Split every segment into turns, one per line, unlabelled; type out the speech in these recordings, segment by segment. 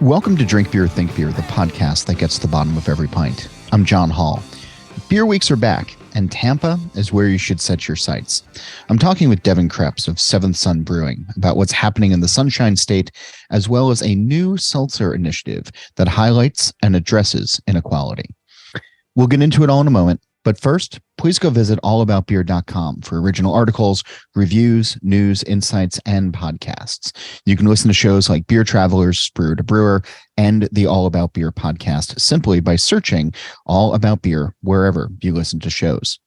Welcome to Drink Beer, Think Beer, the podcast that gets to the bottom of every pint. I'm John Hall. Beer weeks are back, and Tampa is where you should set your sights. I'm talking with Devon Kreps of 7venth Sun Brewing about what's happening in the Sunshine State, as well as a new seltzer initiative that highlights and addresses inequality. We'll get into it all in a moment, but first, please go visit allaboutbeer.com for original articles, reviews, news, insights, and podcasts. You can listen to shows like Beer Travelers, Brewer to Brewer, and the All About Beer podcast simply by searching All About Beer wherever you listen to shows.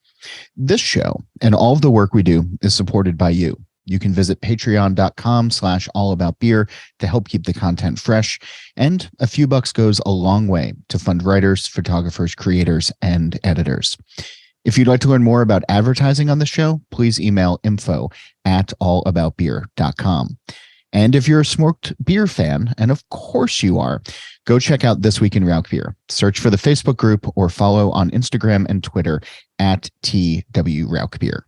This show and all of the work we do is supported by you. You can visit patreon.com/allaboutbeer to help keep the content fresh, and a few bucks goes a long way to fund writers, photographers, creators, and editors. If you'd like to learn more about advertising on the show, please email info@allaboutbeer.com. And if you're a smoked beer fan, and of course you are, go check out This Week in Rauch Beer. Search for the Facebook group or follow on Instagram and Twitter @TW Rauch Beer.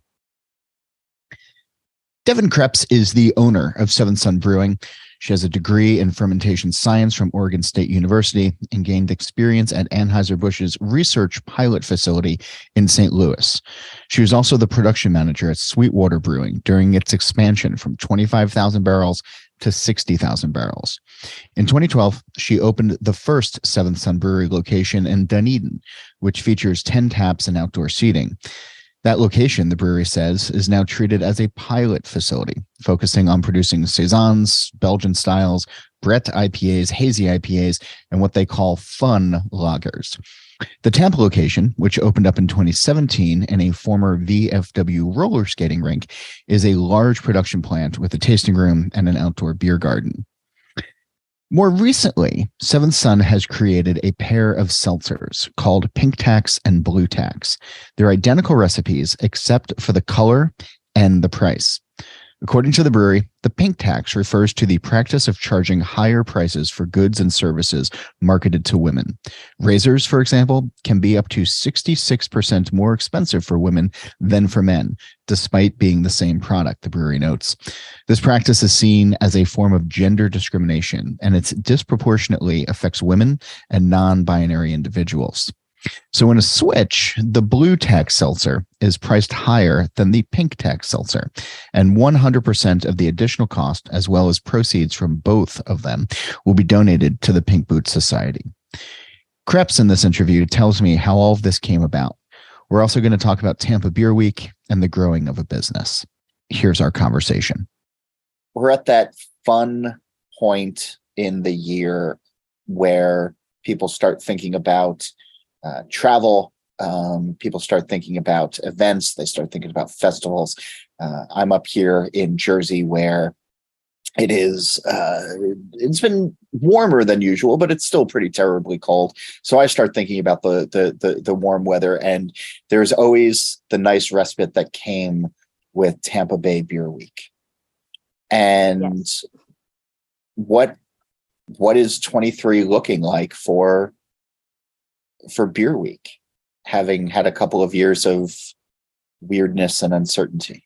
Devon Kreps is the owner of 7venth Sun Brewing. She has a degree in fermentation science from Oregon State University and gained experience at Anheuser-Busch's research pilot facility in St. Louis. She was also the production manager at Sweetwater Brewing during its expansion from 25,000 barrels to 60,000 barrels. In 2012, she opened the first 7venth Sun Brewery location in Dunedin, which features 10 taps and outdoor seating. That location, the brewery says, is now treated as a pilot facility, focusing on producing Saisons, Belgian styles, Brett IPAs, Hazy IPAs, and what they call fun lagers. The Tampa location, which opened up in 2017 in a former VFW roller skating rink, is a large production plant with a tasting room and an outdoor beer garden. More recently, 7venth Sun has created a pair of seltzers called Pink Tax and Blue Tax. They're identical recipes except for the color and the price. According to the brewery, the Pink Tax refers to the practice of charging higher prices for goods and services marketed to women. Razors, for example, can be up to 66% more expensive for women than for men, despite being the same product, the brewery notes. This practice is seen as a form of gender discrimination, and it disproportionately affects women and non-binary individuals. So in a switch, the Blue Tax seltzer is priced higher than the Pink Tax seltzer, and 100% of the additional cost, as well as proceeds from both of them, will be donated to the Pink Boots Society. Kreps in this interview tells me how all of this came about. We're also going to talk about Tampa Beer Week and the growing of a business. Here's our conversation.
We're at that fun point in the year where people start thinking about travel. People start thinking about events. They start thinking about festivals. I'm up here in Jersey where it is, it's been warmer than usual, but it's still pretty terribly cold. So I start thinking about the warm weather, and there's always the nice respite that came with Tampa Bay Beer Week. And yes. What is 23 looking like for Beer Week, having had a couple of years of weirdness and uncertainty?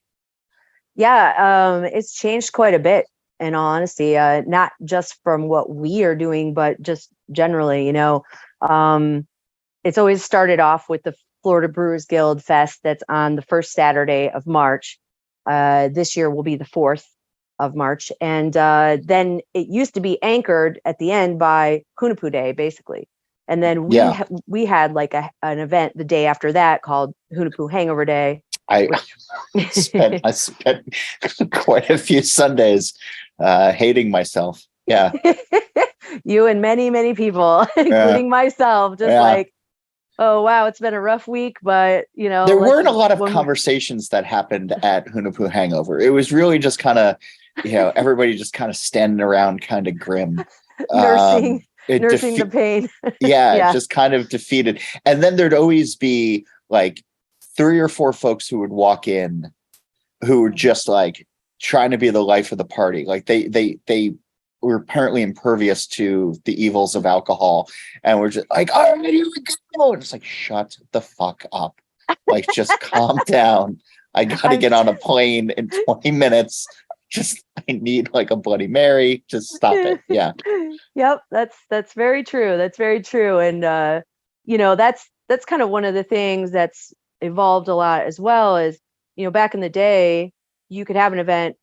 Yeah, it's changed quite a bit, in all honesty, not just from what we are doing, but just generally, it's always started off with the Florida Brewers Guild Fest that's on the first Saturday of March. This year will be the 4th of March. And then it used to be anchored at the end by Hunahpu Day, basically. And then we had like an event the day after that called Hunahpu Hangover Day.
I spent quite a few Sundays hating myself. Yeah.
You and many, many people, including myself, like, oh, wow, it's been a rough week, but,
there weren't a lot of conversations that happened at Hunahpu Hangover. It was really just kind of, everybody just kind of standing around kind of grim.
Nursing the pain.
Yeah, just kind of defeated. And then there'd always be like 3 or 4 folks who would walk in who were just like trying to be the life of the party. Like they were apparently impervious to the evils of alcohol, and we're just like, all right, here we go. And it's like, shut the fuck up. Like, just calm down. I got to get on a plane in 20 minutes. I need like a Bloody Mary. Just stop it. Yeah.
Yep, that's very true. That's very true. And that's kind of one of the things that's evolved a lot as well. Is back in the day, you could have an event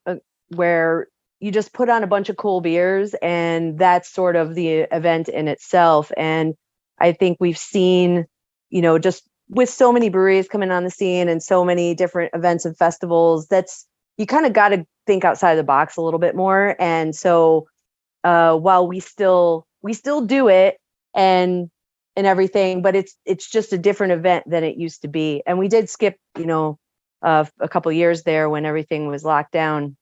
where you just put on a bunch of cool beers, and that's sort of the event in itself. And I think we've seen, just with so many breweries coming on the scene and so many different events and festivals, that's you kind of got to think outside the box a little bit more. And so while we still do it and everything, but it's just a different event than it used to be. And we did skip, a couple years there when everything was locked down.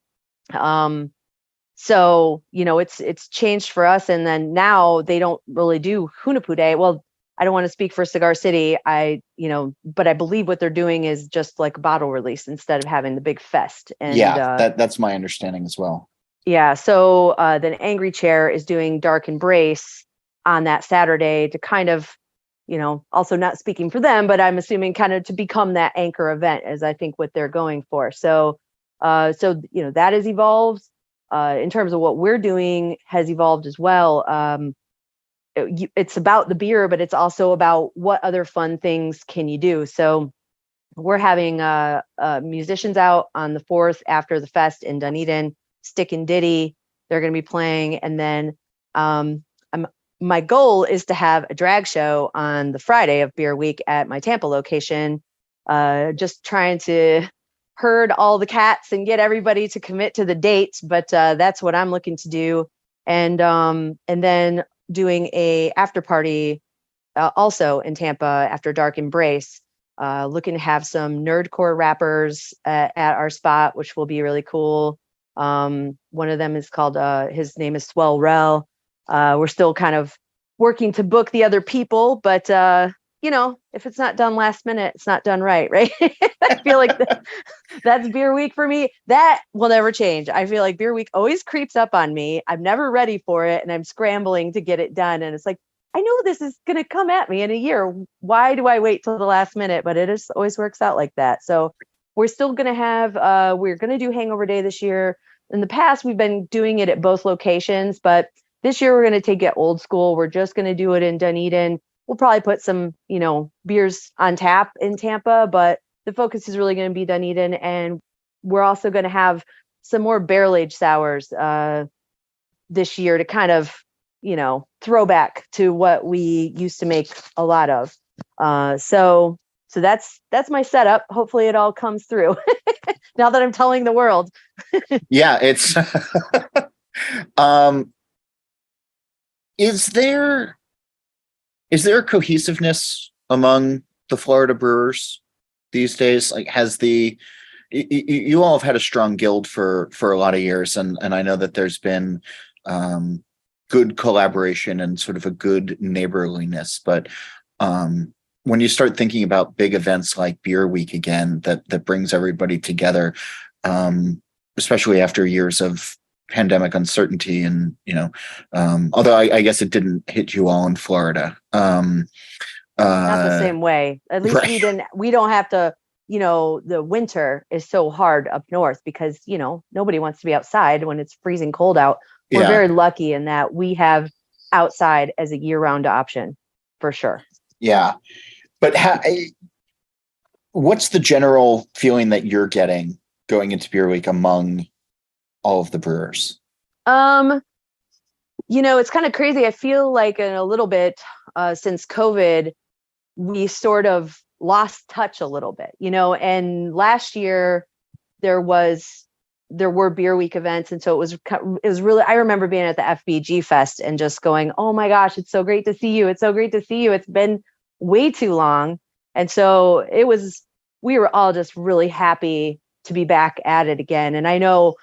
So, it's changed for us. And then now they don't really do Hunahpu Day. Well, I don't want to speak for Cigar City. But I believe what they're doing is just like a bottle release instead of having the big fest. And
that's my understanding as well.
Yeah. So then Angry Chair is doing Dark Embrace on that Saturday to kind of, also not speaking for them, but I'm assuming kind of to become that anchor event, as I think what they're going for. So, that has evolved. In terms of what we're doing has evolved as well. It's about the beer, but it's also about what other fun things can you do. So we're having musicians out on the 4th after the fest in Dunedin, Stick and Ditty. They're going to be playing. And then my goal is to have a drag show on the Friday of Beer Week at my Tampa location, just trying to herd all the cats and get everybody to commit to the date. But that's what I'm looking to do. And then doing a after party also in Tampa after Dark Embrace, looking to have some nerdcore rappers at our spot, which will be really cool. One of them is called, his name is Swell Rel. We're still kind of working to book the other people, but if it's not done last minute, it's not done right. I feel like that's Beer Week for me. That will never change. I feel like Beer Week always creeps up on me. I'm never ready for it, and I'm scrambling to get it done. And it's like, I know this is going to come at me in a year. Why do I wait till the last minute? But it just always works out like that. So we're still going to have, we're going to do Hangover Day this year. In the past, we've been doing it at both locations, but this year we're going to take it old school. We're just going to do it in Dunedin. We'll probably put some, beers on tap in Tampa, but the focus is really going to be Dunedin. And we're also going to have some more barrel aged sours this year to kind of, throw back to what we used to make a lot of. So that's my setup. Hopefully it all comes through now that I'm telling the world.
Yeah, it's is there a cohesiveness among the Florida brewers these days? Like, you all have had a strong guild for a lot of years, and I know that there's been good collaboration and sort of a good neighborliness. But when you start thinking about big events like Beer Week again, that brings everybody together, especially after years of pandemic uncertainty, and although I guess it didn't hit you all in Florida,
not the same way. At least
right.
we don't have to, the winter is so hard up north because nobody wants to be outside when it's freezing cold out. We're very lucky in that we have outside as a year-round option for sure.
Yeah, but what's the general feeling that you're getting going into Beer Week among all of the brewers?
It's kind of crazy. I feel like in a little bit since COVID, we sort of lost touch a little bit, and last year there were Beer Week events. And so it was really, I remember being at the FBG Fest and just going, oh my gosh, it's so great to see you. It's so great to see you. It's been way too long. And so we were all just really happy to be back at it again. And I know,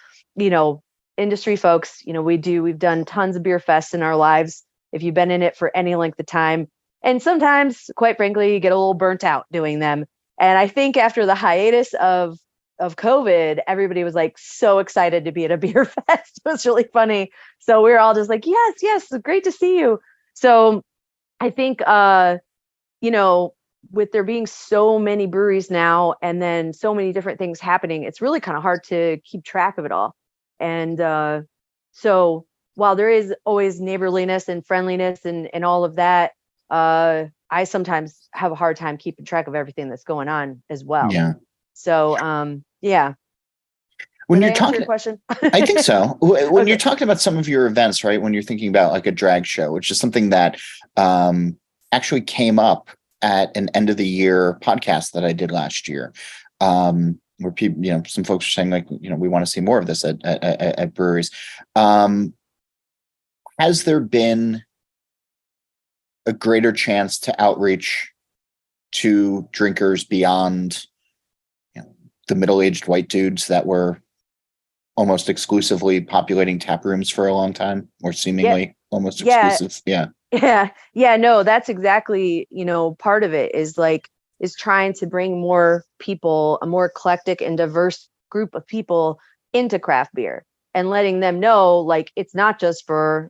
industry folks, we've done tons of beer fests in our lives. If you've been in it for any length of time, and sometimes, quite frankly, you get a little burnt out doing them. And I think after the hiatus of COVID, everybody was like so excited to be at a beer fest. It was really funny. So we were all just like, yes, great to see you. So I think, with there being so many breweries now and then so many different things happening, it's really kind of hard to keep track of it all. And so while there is always neighborliness and friendliness and all of that, I sometimes have a hard time keeping track of everything that's going on as well.
Yeah.
So, yeah.
When
Did I
you're
answer
talking,
your question?
I think so. When
Okay.
you're talking about some of your events, right? When you're thinking about like a drag show, which is something that actually came up at an end of the year podcast that I did last year, where people, some folks are saying like, we want to see more of this at breweries. Has there been a greater chance to outreach to drinkers beyond, the middle-aged white dudes that were almost exclusively populating tap rooms for a long time, or seemingly almost exclusive?
Yeah, no, that's exactly, part of it is trying to bring more people, a more eclectic and diverse group of people into craft beer, and letting them know like it's not just for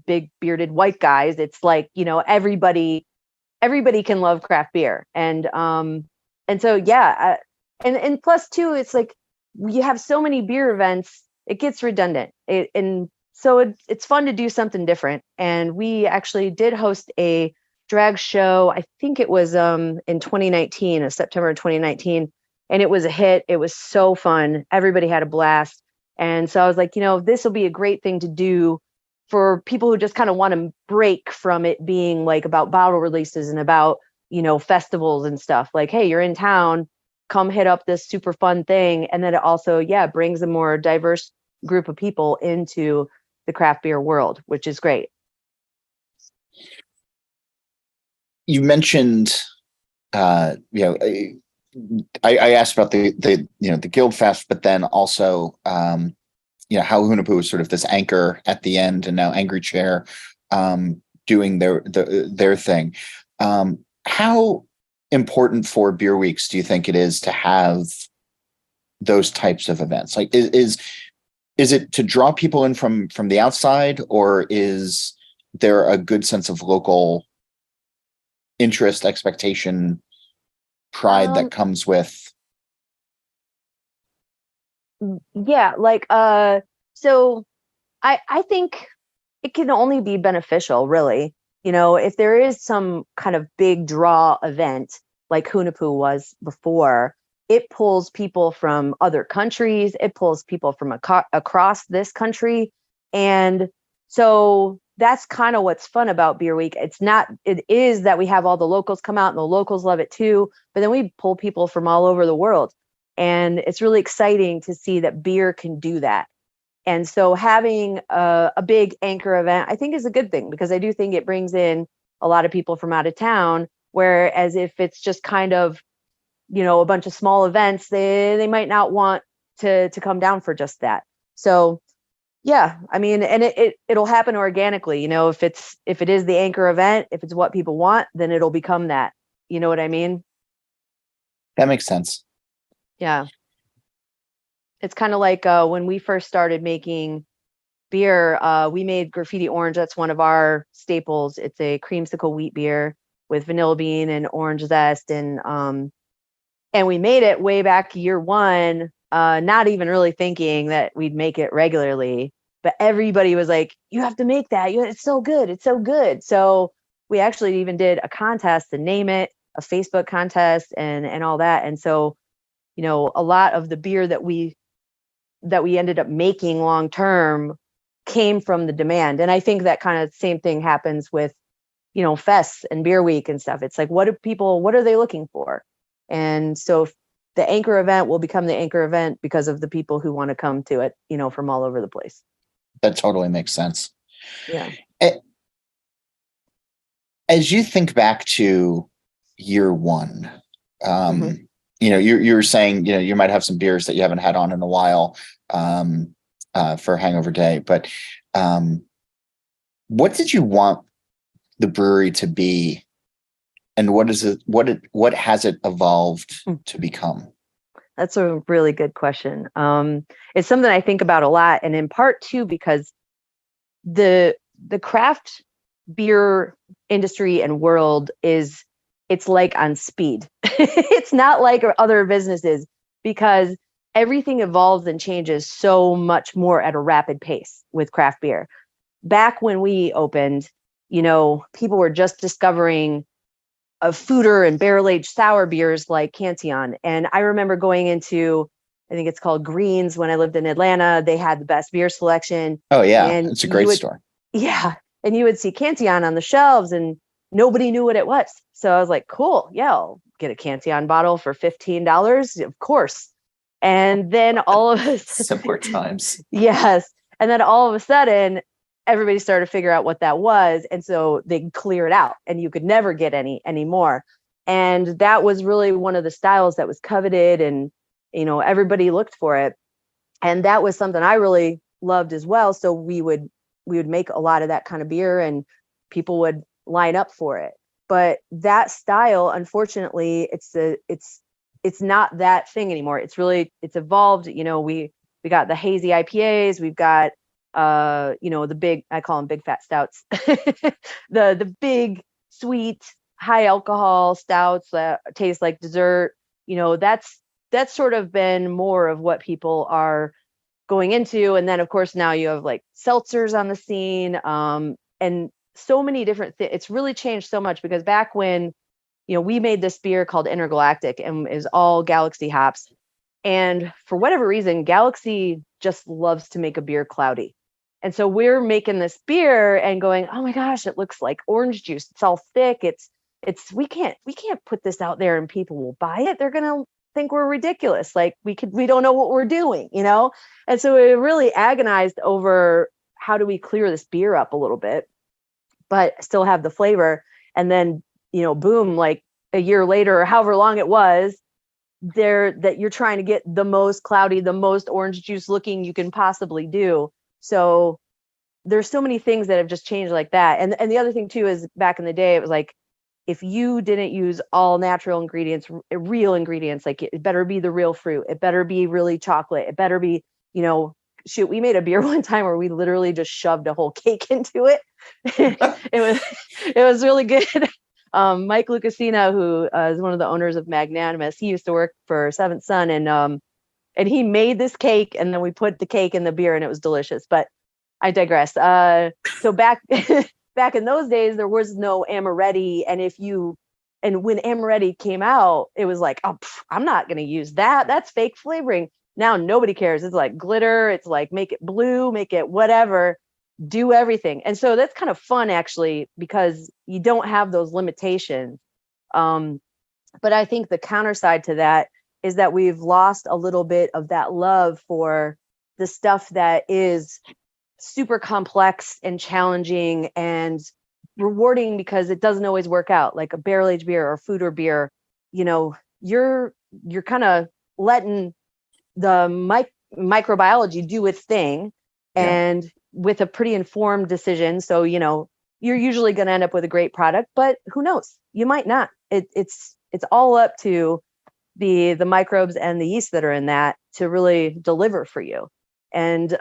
big bearded white guys. It's like everybody can love craft beer. And so and plus too, it's like you have so many beer events, it gets redundant. And so it's fun to do something different. And we actually did host a drag show. I think it was in 2019, September 2019, and it was a hit. It was so fun. Everybody had a blast. And so I was like, this will be a great thing to do for people who just kind of want to break from it being like about bottle releases and about, festivals and stuff. Like, hey, you're in town, come hit up this super fun thing. And then it also, brings a more diverse group of people into the craft beer world, which is great.
You mentioned, I asked about the Guild Fest, but then also, how Hunahpu is sort of this anchor at the end, and now Angry Chair doing their thing. How important for beer weeks do you think it is to have those types of events? Like, is it to draw people in from the outside, or is there a good sense of local interest, expectation, pride that comes with?
So I think it can only be beneficial, really. If there is some kind of big draw event like Hunahpu was before, it pulls people from other countries, it pulls people from across this country. And so that's kind of what's fun about Beer Week. It is that we have all the locals come out and the locals love it too, but then we pull people from all over the world. And it's really exciting to see that beer can do that. And so having a big anchor event, I think, is a good thing, because I do think it brings in a lot of people from out of town. Whereas if it's just kind of, a bunch of small events, they might not want to come down for just that. So, I mean, and it'll happen organically. If it is the anchor event, if it's what people want, then it'll become that. You know what I mean?
That makes sense.
Yeah. It's kind of like when we first started making beer, we made Graffiti Orange. That's one of our staples. It's a creamsicle wheat beer with vanilla bean and orange zest. And we made it way back year one, not even really thinking that we'd make it regularly. But everybody was like, you have to make that. It's so good. It's so good. So we actually even did a contest to name it, a Facebook contest and all that. And so, a lot of the beer that we ended up making long term came from the demand. And I think that kind of same thing happens with, fests and Beer Week and stuff. It's like, what are they looking for? And so the anchor event will become the anchor event because of the people who want to come to it, from all over the place.
That totally makes sense.
Yeah.
As you think back to year one, you were saying, you might have some beers that you haven't had on in a while for Hangover Day, but what did you want the brewery to be, and what has it evolved to become?
That's a really good question. It's something I think about a lot, and in part too because the craft beer industry and world it's like on speed. It's not like other businesses, because everything evolves and changes so much more at a rapid pace with craft beer. Back when we opened, people were just discovering of foeder and barrel-aged sour beers like Cantillon. And I remember going into, I think it's called Greens when I lived in Atlanta. They had the best beer selection.
Oh yeah,
and
it's a great store.
Yeah. And you would see Cantillon on the shelves and nobody knew what it was. So I was like, cool. Yeah, I'll get a Cantillon bottle for $15. Of course. And then all of a
Simpler times.
Yes. And then all of a sudden, everybody started to figure out what that was. And so they clear it out and you could never get any more. And that was really one of the styles that was coveted and, everybody looked for it. And that was something I really loved as well. So we would make a lot of that kind of beer and people would line up for it. But that style, unfortunately, it's not that thing anymore. It's evolved. We got the hazy IPAs. We've got, the big, I call them big fat stouts, the big sweet, high alcohol stouts that taste like dessert. That's sort of been more of what people are going into. And then of course, now you have like seltzers on the scene, and so many different things. It's really changed so much because back when, we made this beer called Intergalactic and is all Galaxy hops. And for whatever reason, Galaxy just loves to make a beer cloudy. And so we're making this beer and going, oh my gosh, it looks like orange juice. It's all thick. We can't put this out there and people will buy it. They're going to think we're ridiculous. Like we don't know what we're doing, And so we really agonized over how do we clear this beer up a little bit, but still have the flavor. And then, boom, like a year later or however long it was, that you're trying to get the most cloudy, the most orange juice looking you can possibly do. So there's so many things that have just changed like that. And the other thing too is back in the day, it was like, if you didn't use all natural ingredients, real ingredients, like it better be the real fruit, it better be really chocolate, it better be, we made a beer one time where we literally just shoved a whole cake into it. it was really good. Mike Lucasino, who is one of the owners of Magnanimous, he used to work for 7th Son, and he made this cake, and then we put the cake in the beer, and it was delicious. But I digress. So back in those days, there was no amaretti, and when amaretti came out, it was like, oh, I'm not going to use that. That's fake flavoring. Now nobody cares. It's like glitter. It's like make it blue, make it whatever. Do everything. And so that's kind of fun actually, because you don't have those limitations. But I think the counter side to that is that we've lost a little bit of that love for the stuff that is super complex and challenging and rewarding because it doesn't always work out, like a barrel-aged beer or foeder beer. You're kind of letting the microbiology do its thing. And with a pretty informed decision. So, you're usually going to end up with a great product, but who knows? You might not. It's all up to the microbes and the yeast that are in that to really deliver for you. And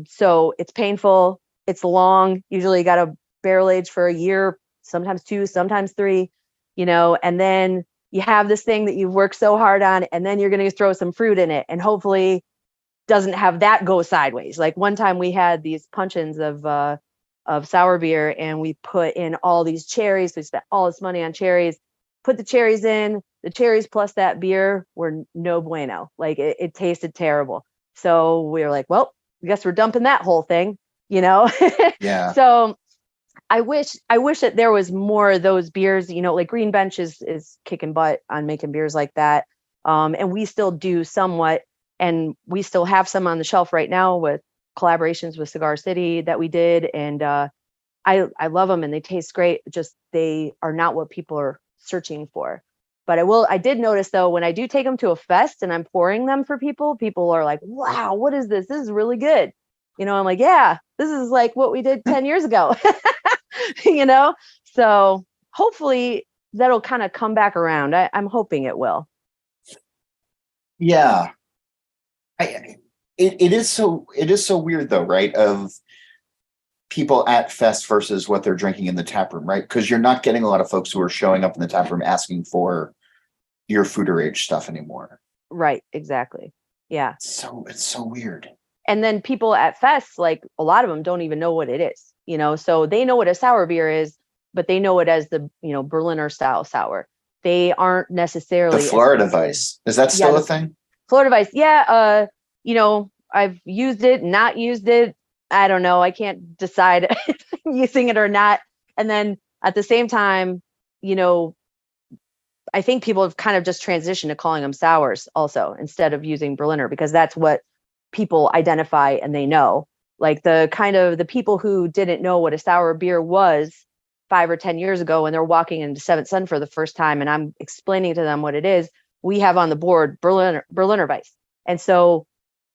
so it's painful. It's long. Usually you got to barrel age for a year, sometimes 2, sometimes 3, and then you have this thing that you've worked so hard on, and then you're going to throw some fruit in it and hopefully doesn't have that go sideways. Like one time we had these puncheons of sour beer and we put in all these cherries. We spent all this money on cherries, put the cherries in, the cherries plus that beer were no bueno. Like it tasted terrible. So we were like, well, I guess we're dumping that whole thing,
Yeah.
So I wish that there was more of those beers, like Green Bench is kicking butt on making beers like that. And we still do somewhat. And we still have some on the shelf right now with collaborations with Cigar City that we did. And I love them and they taste great. Just they are not what people are searching for. But I did notice though, when I do take them to a fest and I'm pouring them for people are like, wow, what is this? This is really good. I'm like, yeah, this is like what we did 10 years ago, So hopefully that'll kind of come back around. I'm hoping it will.
Yeah. It is so weird though, right? Of people at fest versus what they're drinking in the tap room, right? Because you're not getting a lot of folks who are showing up in the tap room asking for your foeder age stuff anymore.
Right, exactly. Yeah.
So it's so weird.
And then people at fests, like a lot of them don't even know what it is, so they know what a sour beer is, but they know it as the, Berliner style sour. They aren't necessarily
The Florida Vice. Is that still a thing?
Florida Vice. Yeah. I've used it, not used it. I don't know. I can't decide if I'm using it or not. And then at the same time, I think people have kind of just transitioned to calling them sours also, instead of using Berliner, because that's what people identify and they know. Like the people who didn't know what a sour beer was 5 or 10 years ago, when they're walking into 7th Sun for the first time and I'm explaining to them what it is, we have on the board Berliner Weiss. And so,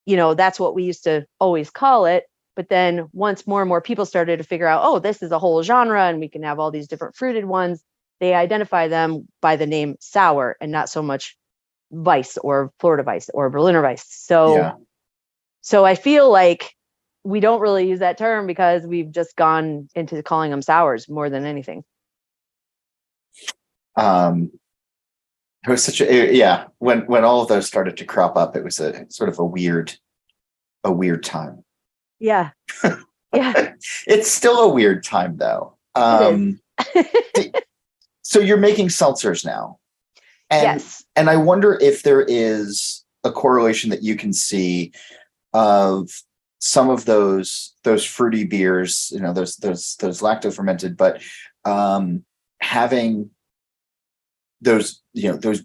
that's what we used to always call it. But then once more and more people started to figure out, oh, this is a whole genre and we can have all these different fruited ones, they identify them by the name sour and not so much Weiss or Florida Weiss or Berliner Weiss. So I feel like we don't really use that term because we've just gone into calling them sours more than anything.
It was when all of those started to crop up, it was a sort of a weird time.
Yeah. Yeah.
It's still a weird time though. So you're making seltzers now.
Yes.
And I wonder if there is a correlation that you can see of some of those fruity beers, those lacto fermented, but having those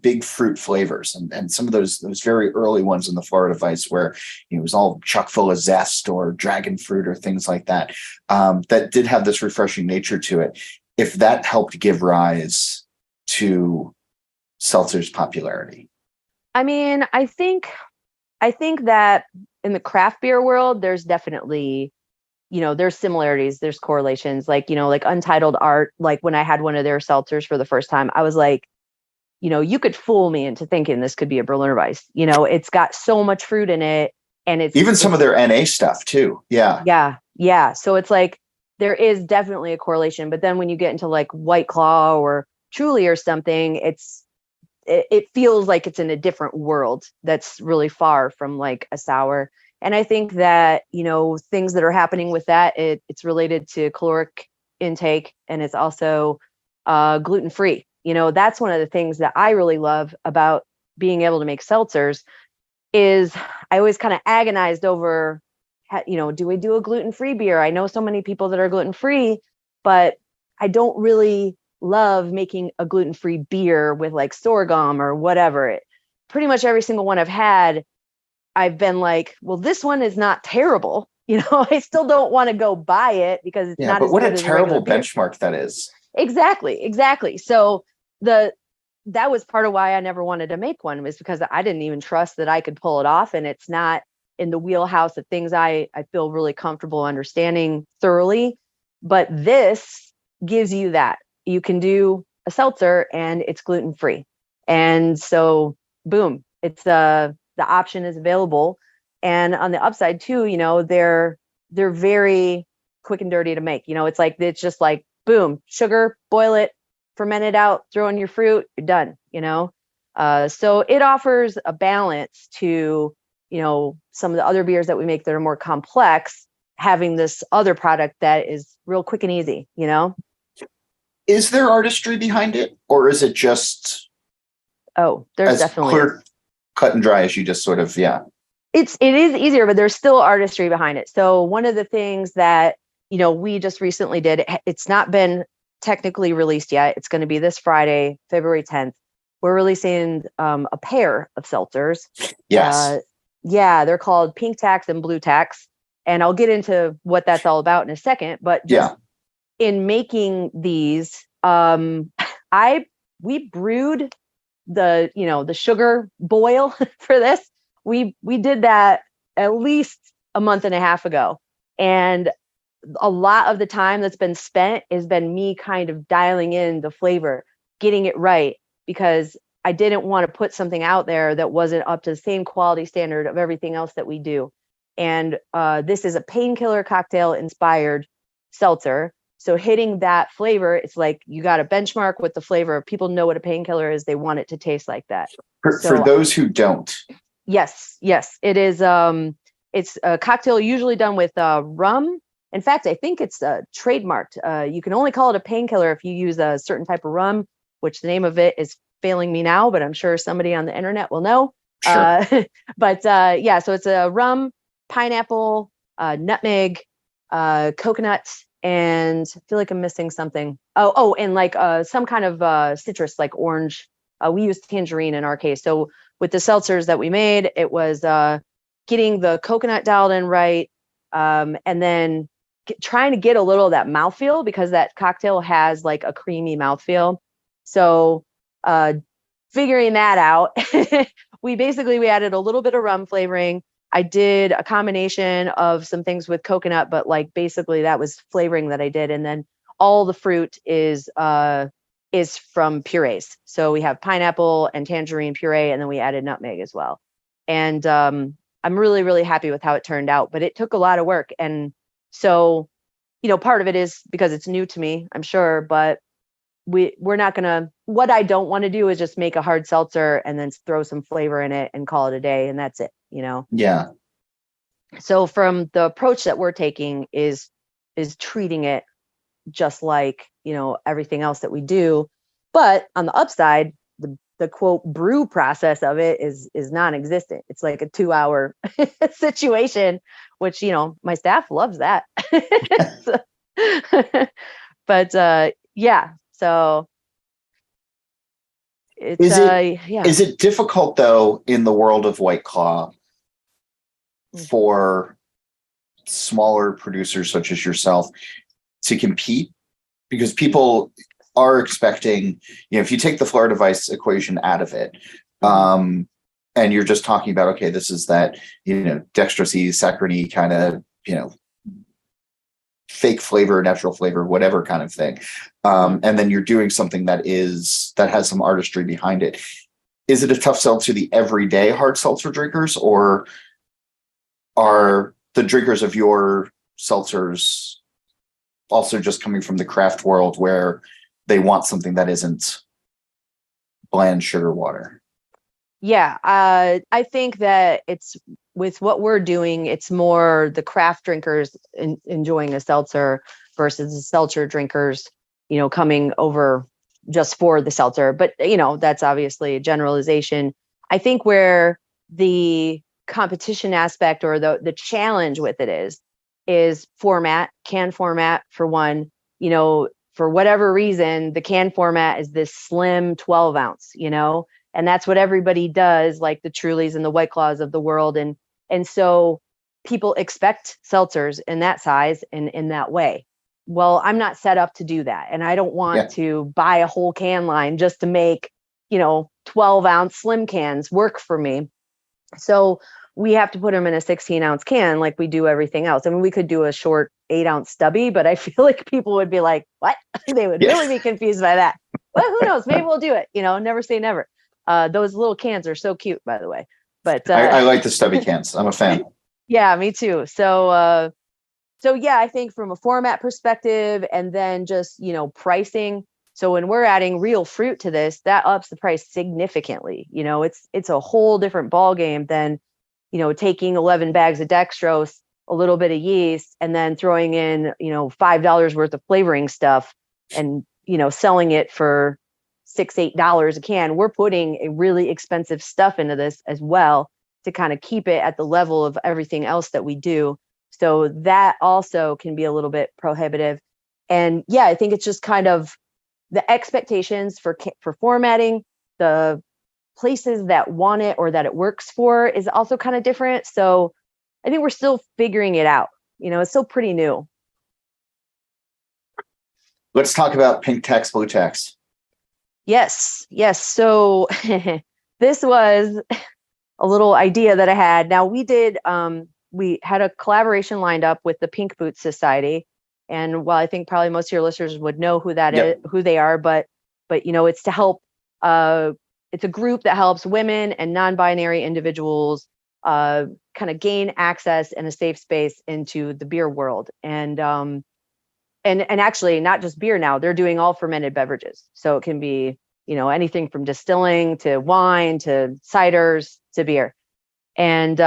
big fruit flavors and some of those very early ones in the Florida Vice where it was all chock full of zest or dragon fruit or things like that, that did have this refreshing nature to it. If that helped give rise to seltzer's popularity.
I mean, I think that in the craft beer world, there's definitely, there's similarities, there's correlations, like Untitled Art. Like when I had one of their seltzers for the first time, I was like, you could fool me into thinking this could be a Berliner Weiss. It's got so much fruit in it, and it's
some of their NA stuff too. Yeah.
Yeah. So it's like there is definitely a correlation, but then when you get into like White Claw or Truly or something, it feels like it's in a different world that's really far from like a sour. And I think that, things that are happening with that, it's related to caloric intake, and it's also gluten-free. That's one of the things that I really love about being able to make seltzers is I always kind of agonized over, do we do a gluten-free beer? I know so many people that are gluten-free, but I don't really love making a gluten-free beer with like sorghum or whatever. Pretty much every single one I've had, I've been like, well, this one is not terrible. I still don't want to go buy it because it's not.
But
as
what
good
a
as
terrible benchmark that is.
Exactly. So that was part of why I never wanted to make one, was because I didn't even trust that I could pull it off, and it's not in the wheelhouse of things I feel really comfortable understanding thoroughly. But this gives you that. You can do a seltzer and it's gluten-free. And so boom, it's the option is available. And on the upside too, they're very quick and dirty to make. It's just like boom, sugar, boil it, ferment it out, throw in your fruit, you're done, so it offers a balance to, some of the other beers that we make that are more complex, having this other product that is real quick and easy,
Is there artistry behind it, or is it just
there's definitely
clear, cut and dry as you just sort of
it is easier, but there's still artistry behind it. So one of the things that we just recently did, it's not been technically released yet. It's going to be this Friday, February 10th. We're releasing a pair of seltzers.
Yes.
They're called Pink Tax and Blue Tax, and I'll get into what that's all about in a second. But just in making these, we brewed the sugar boil for this. We did that at least a month and a half ago, and a lot of the time that's been spent has been me kind of dialing in the flavor, getting it right, because I didn't want to put something out there that wasn't up to the same quality standard of everything else that we do. And this is a painkiller cocktail inspired seltzer. So hitting that flavor, it's like you got to benchmark with the flavor. People know what a painkiller is. They want it to taste like that.
For those who don't.
Yes, yes, it is. It's a cocktail usually done with rum. In fact, I think it's trademarked. You can only call it a painkiller if you use a certain type of rum, which the name of it is failing me now, but I'm sure somebody on the internet will know.
Sure.
But yeah, so it's a rum, pineapple, nutmeg, coconut, and I feel like I'm missing something. Oh, and like some kind of citrus, like orange. We use tangerine in our case. So with the seltzers that we made, it was getting the coconut dialed in right, and then trying to get a little of that mouthfeel, because that cocktail has like a creamy mouthfeel. So figuring that out, we added a little bit of rum flavoring. I did a combination of some things with coconut, but like basically that was flavoring that I did. And then all the fruit is from purees. So we have pineapple and tangerine puree, and then we added nutmeg as well. And I'm really, really happy with how it turned out, but it took a lot of work. And so, part of it is because it's new to me, I'm sure, but we're not gonna, what I don't want to do is just make a hard seltzer and then throw some flavor in it and call it a day. And that's it,
Yeah.
So from the approach that we're taking is treating it just like, everything else that we do. But on the upside, the quote brew process of it is non-existent. It's like a 2-hour situation, which, my staff loves that. But yeah, so it's yeah.
Is it difficult though in the world of White Claw for smaller producers such as yourself to compete? Because people are expecting, if you take the Florida Vice equation out of it, and you're just talking about, okay, this is that, dextrosy, saccharine kind of, fake flavor, natural flavor, whatever kind of thing. And then you're doing something that has some artistry behind it. Is it a tough sell to the everyday hard seltzer drinkers, or are the drinkers of your seltzers also just coming from the craft world where they want something that isn't bland sugar water?
Yeah, I think that it's with what we're doing, it's more the craft drinkers enjoying a seltzer versus the seltzer drinkers, coming over just for the seltzer. But, that's obviously a generalization. I think where the competition aspect or the challenge with it is format, can format for one. For whatever reason, the can format is this slim 12 ounce, and that's what everybody does, like the Trulies and the White Claws of the world. And so people expect seltzers in that size and in that way. Well, I'm not set up to do that. And I don't want to buy a whole can line just to make, 12 ounce slim cans work for me. So we have to put them in a 16 ounce can like we do everything else. I mean, we could do a short 8 ounce stubby, but I feel like people would be like, what? They would really be confused by that. Well, who knows? Maybe we'll do it. Never say never. Those little cans are so cute, by the way. But
I like the stubby cans. I'm a fan.
Yeah, me too. So yeah, I think from a format perspective, and then just, pricing. So when we're adding real fruit to this, that ups the price significantly. It's a whole different ball game than, taking 11 bags of dextrose, a little bit of yeast, and then throwing in, $5 worth of flavoring stuff and, selling it for $6-8 a can. We're putting a really expensive stuff into this as well to kind of keep it at the level of everything else that we do. So that also can be a little bit prohibitive. And yeah, I think it's just kind of the expectations for formatting, the places that want it or that it works for is also kind of different. So I think we're still figuring it out. It's still pretty new.
Let's talk about pink text, blue text.
Yes. So this was a little idea that I had. Now we had a collaboration lined up with the Pink Boots Society. And while I think probably most of your listeners would know who that is, who they are, but it's to help, it's a group that helps women and non-binary individuals kind of gain access and a safe space into the beer world. And actually not just beer now, they're doing all fermented beverages. So it can be, anything from distilling to wine to ciders to beer. And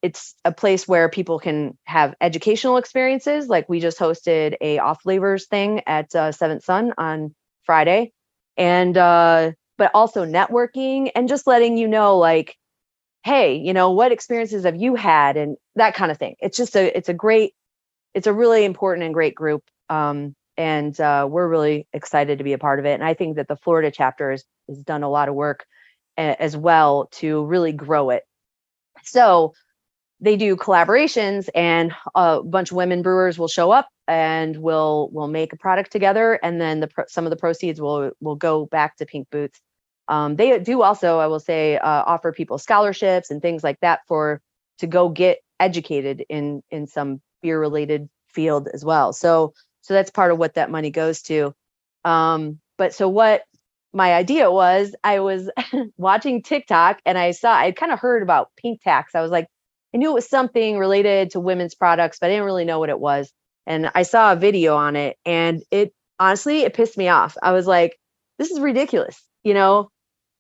it's a place where people can have educational experiences. Like we just hosted a off flavors thing at 7th Sun on Friday, and but also networking and just letting you know, like, hey, what experiences have you had, and that kind of thing. It's just it's a really important and great group. And we're really excited to be a part of it. And I think that the Florida chapter has done a lot of work as well to really grow it. So they do collaborations, and a bunch of women brewers will show up and we'll make a product together, and then some of the proceeds will go back to Pink Boots. They do also, I will say, offer people scholarships and things like that to go get educated in some beer related field as well. So that's part of what that money goes to. But so what my idea was, I was watching TikTok and I kind of heard about pink tax. I was like, I knew it was something related to women's products, but I didn't really know what it was. And I saw a video on it, and it pissed me off. I was like, this is ridiculous.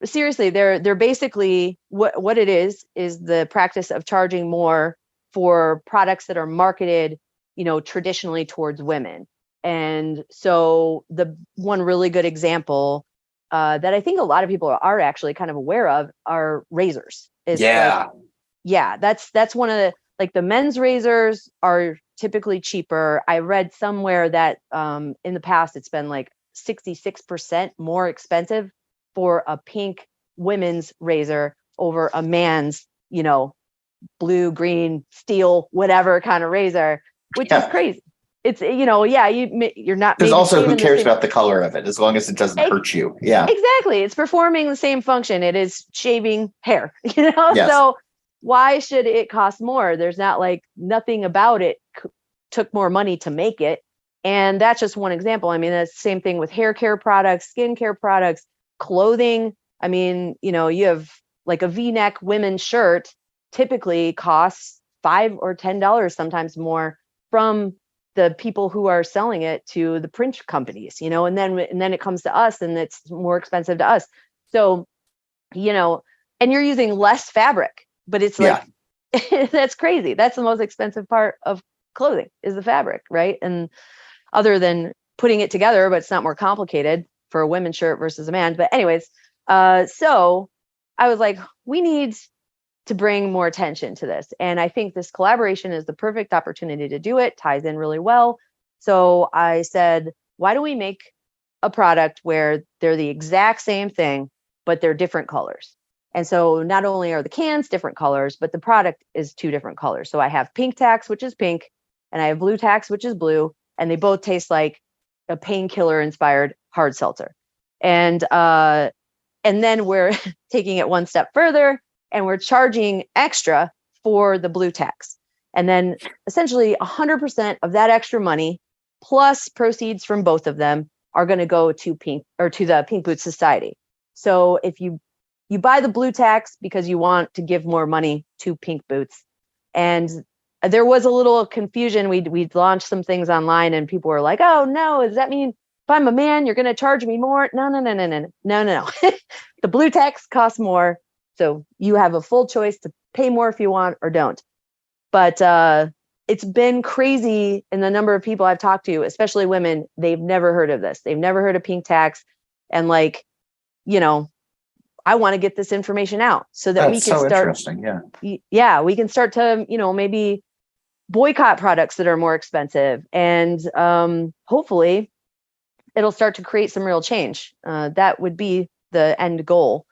Seriously, they're basically what it is the practice of charging more for products that are marketed, traditionally towards women. And so the one really good example that I think a lot of people are actually kind of aware of are razors. That's one of the men's razors are typically cheaper. I read somewhere that in the past it's been like 66% more expensive for a pink women's razor over a man's, blue, green, steel, whatever kind of razor, which is crazy. It's, you're not.
There's also who cares about the color of it, as long as it doesn't hurt you. Yeah,
exactly. It's performing the same function. It is shaving hair,
Yes.
So why should it cost more? There's not nothing about it took more money to make it. And that's just one example. I mean, that's the same thing with hair care products, skin care products, clothing. I mean, you have like a V-neck women's shirt typically costs $5 or $10, sometimes more, from the people who are selling it to the print companies, and then it comes to us and it's more expensive to us. So, and you're using less fabric, but it's that's crazy. That's the most expensive part of clothing is the fabric, right? And other than putting it together, but it's not more complicated for a women's shirt versus a man. But anyways, so I was like, we need to bring more attention to this. And I think this collaboration is the perfect opportunity to do it, ties in really well. So I said, why don't we make a product where they're the exact same thing, but they're different colors? And so not only are the cans different colors, but the product is 2 different colors. So I have pink tax, which is pink, and I have blue tax, which is blue, and they both taste like a painkiller inspired hard seltzer. And then we're taking it one step further, and we're charging extra for the blue tax. And then essentially 100% of that extra money plus proceeds from both of them are going to go to the Pink Boots Society. So if you buy the blue tax because you want to give more money to Pink Boots, and there was a little confusion. We launched some things online and people were like, oh no, does that mean if I'm a man, you're going to charge me more? No. The blue tax costs more. So you have a full choice to pay more if you want or don't. But it's been crazy in the number of people I've talked to, especially women. They've never heard of this. They've never heard of pink tax. And I want to get this information out so that we can start.
Interesting. Yeah.
Yeah. We can start to, maybe boycott products that are more expensive. And hopefully it'll start to create some real change. That would be the end goal.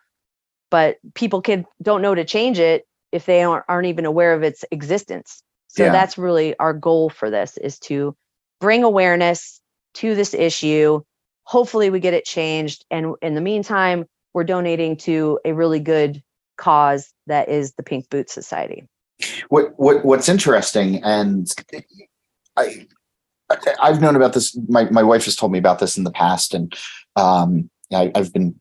But people don't know to change it if they aren't even aware of its existence. So that's really our goal for this, is to bring awareness to this issue. Hopefully we get it changed. And in the meantime, we're donating to a really good cause that is the Pink Boots Society.
What's interesting, and I've known about this. My wife has told me about this in the past, and I've been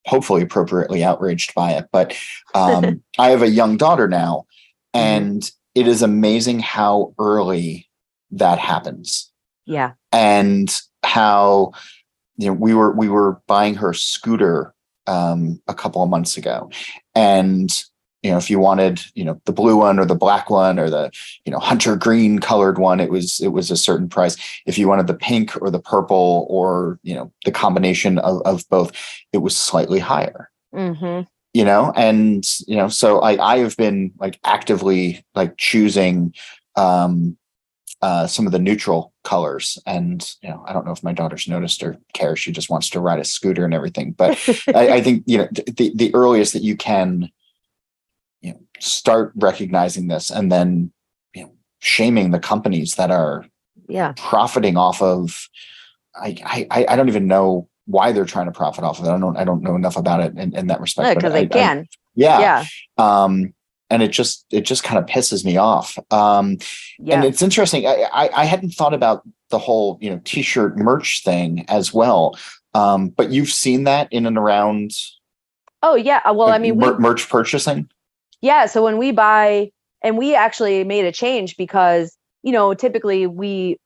hopefully appropriately outraged by it. But I have a young daughter now, and it is amazing how early that happens.
Yeah.
And how, we were buying her scooter a couple of months ago, and if you wanted, the blue one or the black one or the, hunter green colored one, it was a certain price. If you wanted the pink or the purple or, the combination of both, it was slightly higher.
Mm-hmm.
So I have been like actively like choosing some of the neutral colors, and I don't know if my daughter's noticed or cares. She just wants to ride a scooter and everything. But I think the earliest that you can start recognizing this, and then shaming the companies that are profiting off of. I don't even know why they're trying to profit off of it. I don't know enough about it in that respect.
Because they can.
Yeah. And it just kind of pisses me off. And it's interesting. I hadn't thought about the whole, t-shirt merch thing as well. But you've seen that in and around.
Oh yeah. Well, I mean,
merch purchasing.
Yeah. So when we buy, and we actually made a change because, typically we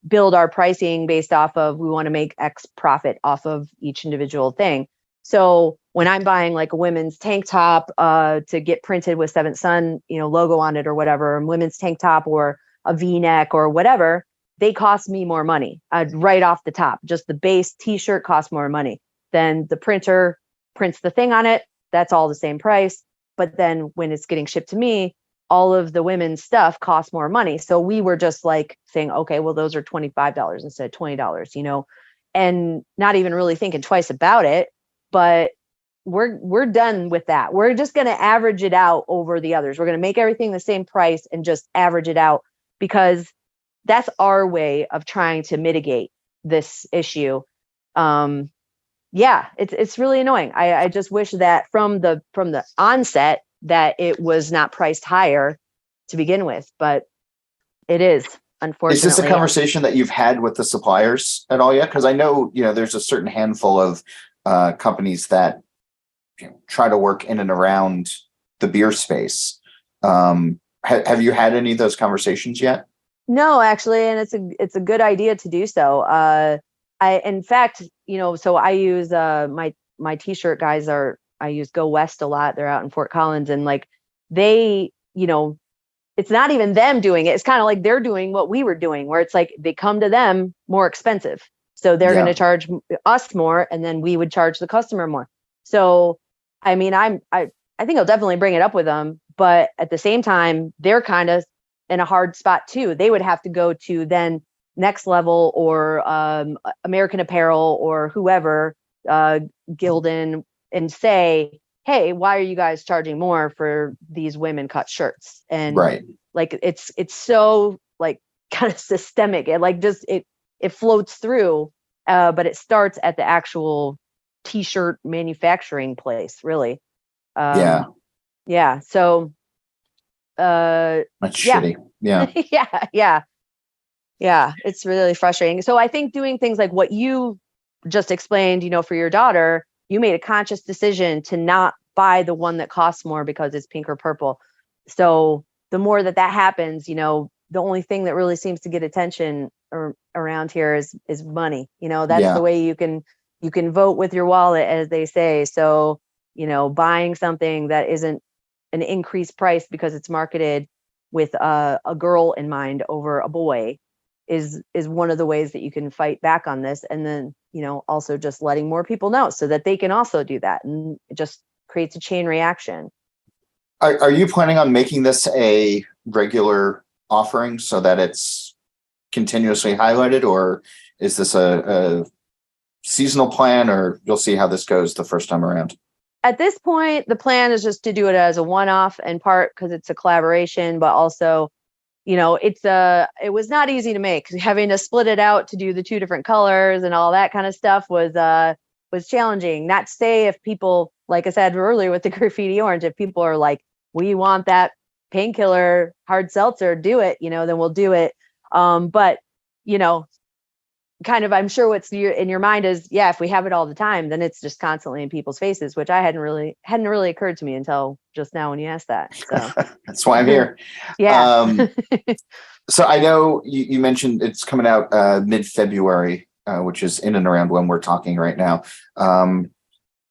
build our pricing based off of, we want to make X profit off of each individual thing. So when I'm buying like a women's tank top to get printed with 7th Sun, logo on it or whatever, a women's tank top or a V-neck or whatever, they cost me more money right off the top. Just the base t-shirt costs more money. Then the printer prints the thing on it. That's all the same price. But then when it's getting shipped to me, all of the women's stuff costs more money. So we were just like saying, okay, well, those are $25 instead of $20, and not even really thinking twice about it. But we're done with that. We're just going to average it out over the others. We're going to make everything the same price and just average it out, because that's our way of trying to mitigate this issue. It's really annoying. I just wish that from the onset that it was not priced higher to begin with, but it is, unfortunately.
Is this a conversation that you've had with the suppliers at all yet? Because I know, there's a certain handful of companies that try to work in and around the beer space. Have you had any of those conversations yet? No,
actually, and it's a good idea to do so. In fact, so I use my t-shirt guys I use Go West a lot. They're out in Fort Collins, and like they, it's not even them doing it. It's kind of like they're doing what we were doing, where it's like they come to them more expensive. So they're going to charge us more, and then we would charge the customer more. So, I mean, I think I'll definitely bring it up with them, but at the same time, they're kind of in a hard spot too. They would have to go to then Next Level or American Apparel or whoever, Gildan, and say, hey, why are you guys charging more for these women cut shirts? And like, it's so like kind of systemic. It like just, it floats through, but it starts at the actual t-shirt manufacturing place, really. So,
that's shitty. Yeah.
Yeah. It's really frustrating. So I think doing things like what you just explained, for your daughter, you made a conscious decision to not buy the one that costs more because it's pink or purple. So the more that happens, the only thing that really seems to get attention around here is money. That's the way you can vote with your wallet, as they say. So, buying something that isn't an increased price because it's marketed with a girl in mind over a boy is one of the ways that you can fight back on this. And then, also just letting more people know so that they can also do that, and it just creates a chain reaction.
Are you planning on making this a regular offering so that it's continuously highlighted, or is this a seasonal plan, or you'll see how this goes the first time around?
At this point, the plan is just to do it as a one-off, in part because it's a collaboration, but also, it was not easy to make. Having to split it out to do the two different colors and all that kind of stuff was challenging. Not to say if people, like I said earlier with the graffiti orange, if people are like, we want that painkiller hard seltzer, do it, then we'll do it. But, kind of, I'm sure what's in your mind is, if we have it all the time, then it's just constantly in people's faces, which hadn't really occurred to me until just now when you asked that. So
that's why I'm here.
Yeah.
So I know you mentioned it's coming out mid-February, which is in and around when we're talking right now.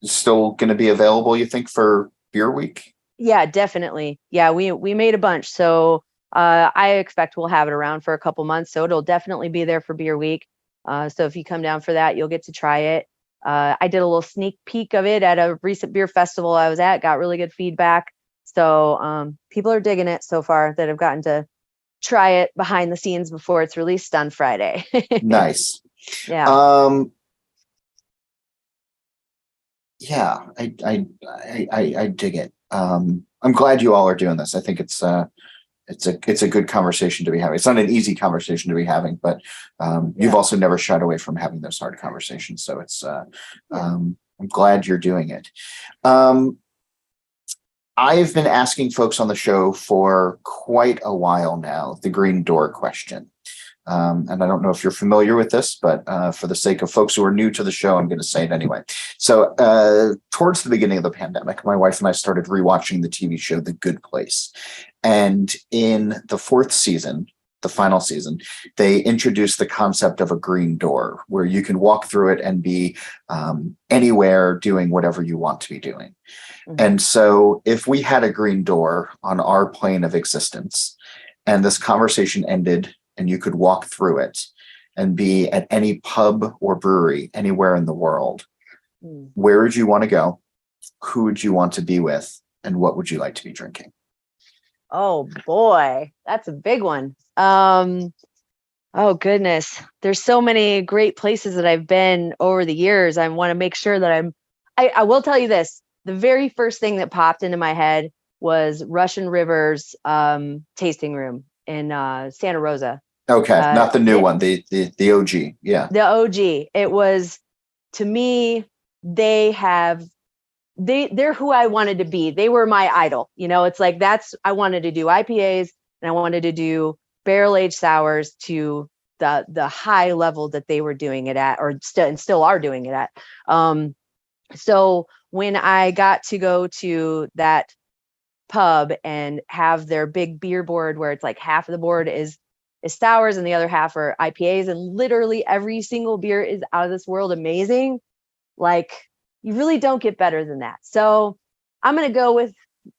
Still going to be available, you think, for Beer Week?
Yeah, definitely. Yeah, we made a bunch. So I expect we'll have it around for a couple months. So it'll definitely be there for Beer Week. So if you come down for that, you'll get to try it. I did a little sneak peek of it at a recent beer festival I was at, got really good feedback. So people are digging it so far that have gotten to try it behind the scenes before it's released on Friday.
Nice.
Yeah.
Yeah, I dig it. I'm glad you all are doing this. I think it's a good conversation to be having. It's not an easy conversation to be having, but you've also never shied away from having those hard conversations. So it's I'm glad you're doing it. I've been asking folks on the show for quite a while now, the green door question. And I don't know if you're familiar with this, but for the sake of folks who are new to the show, I'm going to say it anyway. So towards the beginning of the pandemic, my wife and I started rewatching the TV show The Good Place. And in the fourth season, the final season, they introduced the concept of a green door where you can walk through it and be anywhere doing whatever you want to be doing. Mm-hmm. And so if we had a green door on our plane of existence and this conversation ended and you could walk through it and be at any pub or brewery anywhere in the world, where would you want to go? Who would you want to be with? And what would you like to be drinking?
Oh boy, that's a big one. Oh goodness. There's so many great places that I've been over the years. I want to make sure that I will tell you this. The very first thing that popped into my head was Russian River's tasting room in Santa Rosa.
Okay, not the new one, the OG. Yeah.
The OG. It was, to me, they're who I wanted to be. They were my idol. You know, it's like I wanted to do IPAs and I wanted to do barrel-aged sours to the high level that they were doing it at, or still are doing it at. So when I got to go to that pub and have their big beer board where it's like half of the board is sours and the other half are IPAs, and literally every single beer is out of this world amazing. Like, you really don't get better than that. So I'm going to go with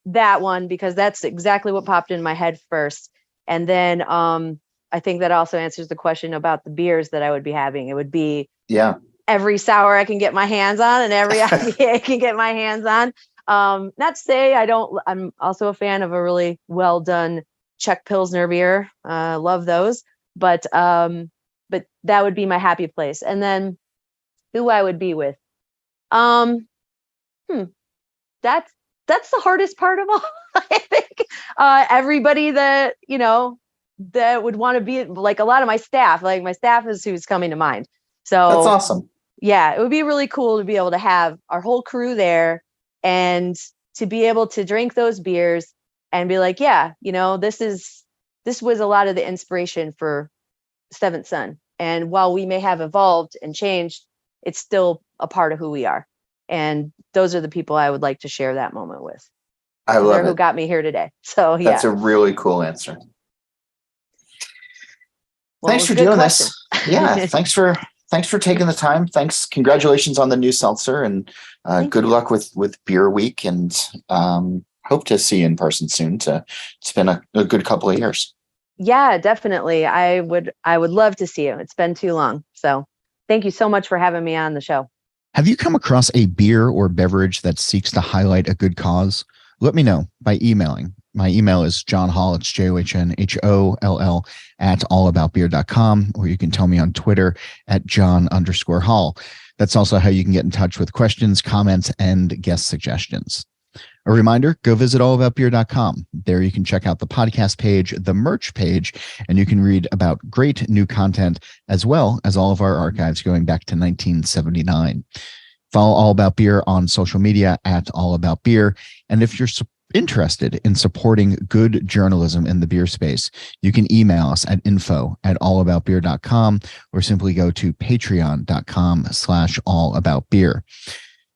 that one because that's exactly what popped in my head first. And then I think that also answers the question about the beers that I would be having. It would be every sour I can get my hands on and every IPA I can get my hands on. Not to say I'm also a fan of a really well done Czech Pilsner beer. Love those, but that would be my happy place. And then who I would be with. That's the hardest part of all. I think everybody that, that would want to be, like, a lot of my staff, like my staff is who's coming to mind. So
that's awesome.
Yeah, it would be really cool to be able to have our whole crew there and to be able to drink those beers and be like, yeah, this was a lot of the inspiration for 7th Son. And while we may have evolved and changed, it's still a part of who we are. And those are the people I would like to share that moment with.
I love it.
Who got me here today. So yeah.
That's a really cool answer.
Well,
thanks for doing this. Yeah. Thanks for taking the time. Thanks. Congratulations on the new seltzer, and good luck with Beer Week, and hope to see you in person soon. It's been a good couple of years.
Yeah, definitely. I would love to see you. It's been too long. So thank you so much for having me on the show.
Have you come across a beer or beverage that seeks to highlight a good cause? Let me know by emailing. My email is johnholl, it's JOHNHOLL @allaboutbeer.com, or you can tell me on Twitter @John_Hall. That's also how you can get in touch with questions, comments, and guest suggestions. A reminder, go visit allaboutbeer.com. There you can check out the podcast page, the merch page, and you can read about great new content, as well as all of our archives going back to 1979. Follow All About Beer on social media @allaboutbeer. And if you're interested in supporting good journalism in the beer space, you can email us at info@allaboutbeer.com, or simply go to patreon.com/allaboutbeer.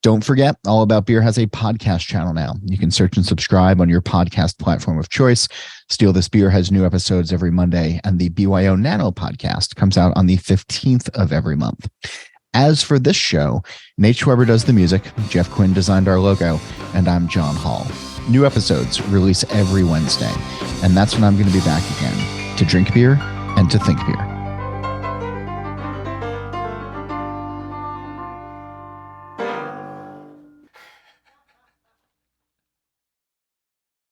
Don't forget, All About Beer has a podcast channel now. You can search and subscribe on your podcast platform of choice. Steal This Beer has new episodes every Monday, and the BYO Nano podcast comes out on the 15th of every month. As for this show, Nate Schweber does the music, Jeff Quinn designed our logo, and I'm John Hall. New episodes release every Wednesday, and that's when I'm going to be back again to drink beer and to think beer.